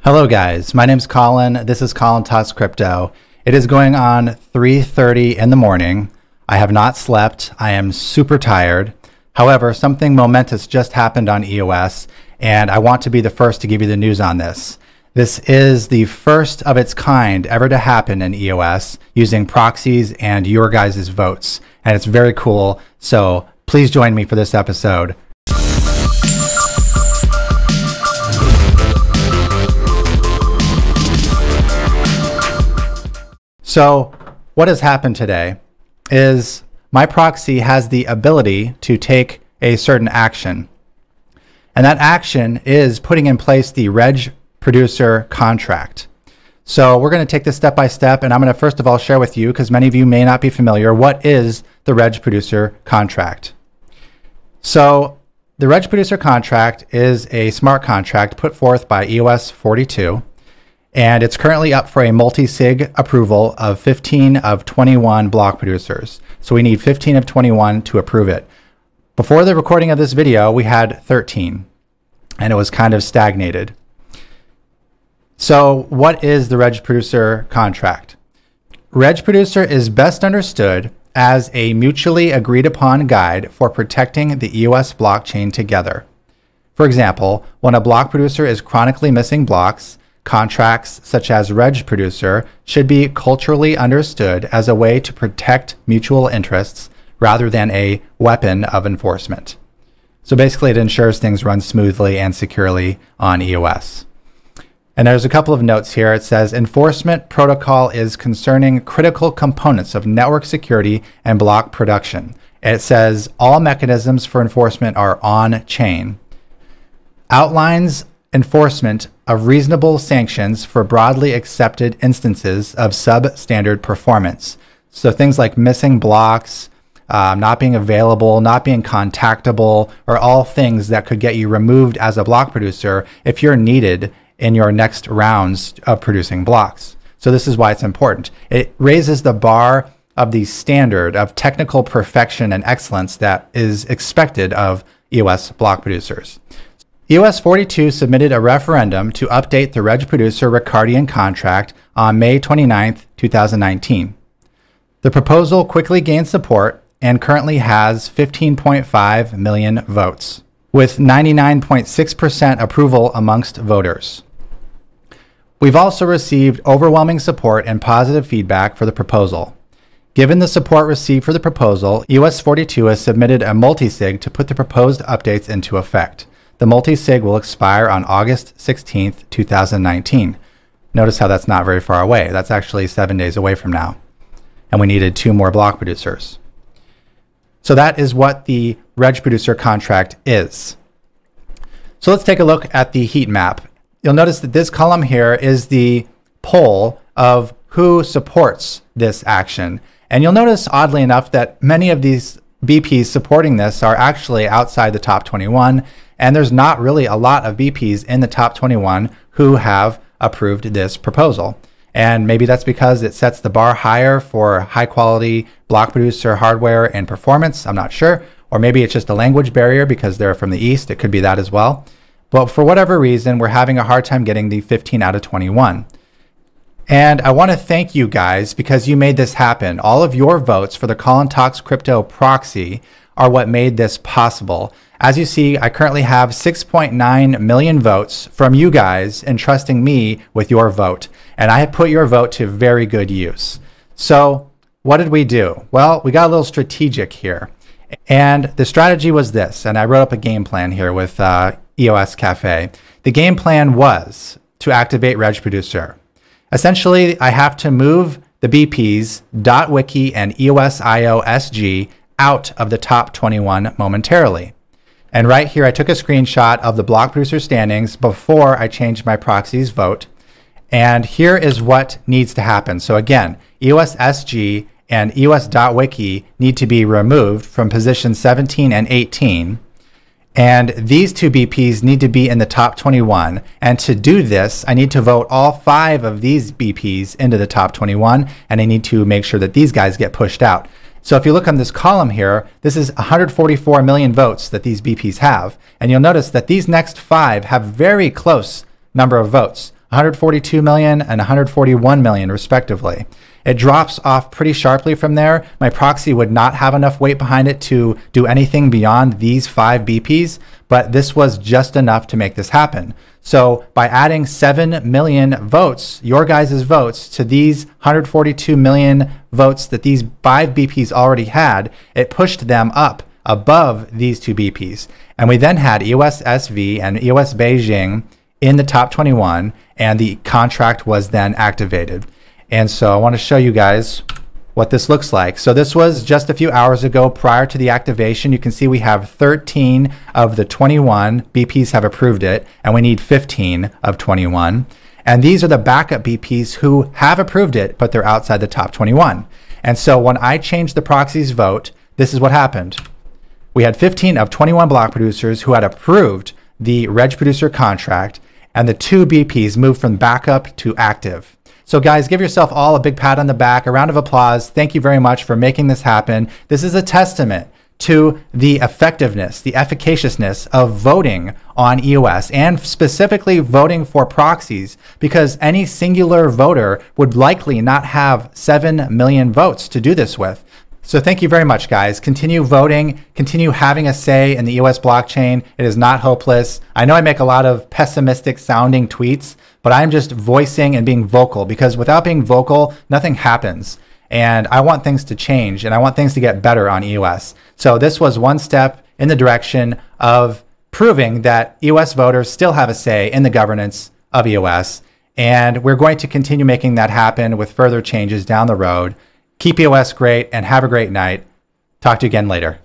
Hello guys, my name's Colin. This is Colin Talks Crypto. It is going on 3:30 in the morning. I have not slept. I am super tired. However, something momentous just happened on EOS, and I want to be the first to give you the news on this. This is the first of its kind ever to happen in EOS using proxies and your guys' votes, and it's very cool. So please join me for this episode. So what has happened today is my proxy has the ability to take a certain action. And that action is putting in place the Reg Producer contract. So we're going to take this step by step, and I'm going to first of all share with you, because many of you may not be familiar, what is the Reg Producer contract. So the Reg Producer contract is a smart contract put forth by EOS 42. And it's currently up for a multi-sig approval of 15 of 21 block producers. So we need 15 of 21 to approve it. Before the recording of this video, we had 13, and it was kind of stagnated. So what is the Reg Producer contract? Reg Producer is best understood as a mutually agreed upon guide for protecting the EOS blockchain together. For example, when a block producer is chronically missing blocks, contracts such as Reg Producer should be culturally understood as a way to protect mutual interests rather than a weapon of enforcement. So basically it ensures things run smoothly and securely on EOS. And there's a couple of notes here. It says enforcement protocol is concerning critical components of network security and block production. And it says all mechanisms for enforcement are on chain. Outlines enforcement of reasonable sanctions for broadly accepted instances of substandard performance. So things like missing blocks, not being available, not being contactable, are all things that could get you removed as a block producer if you're needed in your next rounds of producing blocks. So this is why it's important. It raises the bar of the standard of technical perfection and excellence that is expected of EOS block producers. EOS 42 submitted a referendum to update the Reg Producer Ricardian contract on May 29, 2019. The proposal quickly gained support and currently has 15.5 million votes, with 99.6% approval amongst voters. We've also received overwhelming support and positive feedback for the proposal. Given the support received for the proposal, EOS 42 has submitted a multi-sig to put the proposed updates into effect. The multi-sig will expire on August 16th, 2019. Notice how that's not very far away. That's actually 7 days away from now. And we needed 2 more block producers. So that is what the Reg Producer contract is. So let's take a look at the heat map. You'll notice that this column here is the poll of who supports this action. And you'll notice, oddly enough, that many of these BPs supporting this are actually outside the top 21. And there's not really a lot of BPs in the top 21 who have approved this proposal. And maybe that's because it sets the bar higher for high quality block producer hardware and performance. I'm not sure. Or maybe it's just a language barrier because they're from the East. It could be that as well. But for whatever reason, we're having a hard time getting the 15 out of 21. And I want to thank you guys because you made this happen. All of your votes for the Colin Talks Crypto proxy are what made this possible. As you see, I currently have 6.9 million votes from you guys entrusting me with your vote. And I have put your vote to very good use. So what did we do? Well, we got a little strategic here. And the strategy was this, and I wrote up a game plan here with EOS Cafe. The game plan was to activate Reg Producer. Essentially, I have to move the BPs, .wiki and EOSIO SG out of the top 21 momentarily. And right here, I took a screenshot of the block producer standings before I changed my proxy's vote. And here is what needs to happen. So again, EOS SG and EOS.wiki need to be removed from position 17 and 18. And these 2 BPs need to be in the top 21. And to do this, I need to vote all 5 of these BPs into the top 21. And I need to make sure that these guys get pushed out. So if you look on this column here, this is 144 million votes that these BPs have. And you'll notice that these next 5 have very close number of votes. 142 million and 141 million respectively. It drops off pretty sharply from there. My proxy would not have enough weight behind it to do anything beyond these 5 BPs, but this was just enough to make this happen. So by adding 7 million votes, your guys' votes, to these 142 million votes that these 5 BPs already had, it pushed them up above these 2 BPs. And we then had EOS SV and EOS Beijing in the top 21, and the contract was then activated. And so I want to show you guys what this looks like. So this was just a few hours ago prior to the activation. You can see we have 13 of the 21 BPs have approved it, and we need 15 of 21. And these are the backup BPs who have approved it, but they're outside the top 21. And so when I changed the proxy's vote, this is what happened. We had 15 of 21 block producers who had approved the reg producer contract, and the 2 BPs moved from backup to active. So guys, give yourself all a big pat on the back, a round of applause. Thank you very much for making this happen. This is a testament to the effectiveness, the efficaciousness of voting on EOS, and specifically voting for proxies, because any singular voter would likely not have 7 million votes to do this with. So thank you very much, guys. Continue voting, continue having a say in the EOS blockchain. It is not hopeless. I know I make a lot of pessimistic sounding tweets, but I'm just voicing and being vocal, because without being vocal, nothing happens. And I want things to change, and I want things to get better on EOS. So this was one step in the direction of proving that EOS voters still have a say in the governance of EOS. And we're going to continue making that happen with further changes down the road. Keep EOS great and have a great night. Talk to you again later.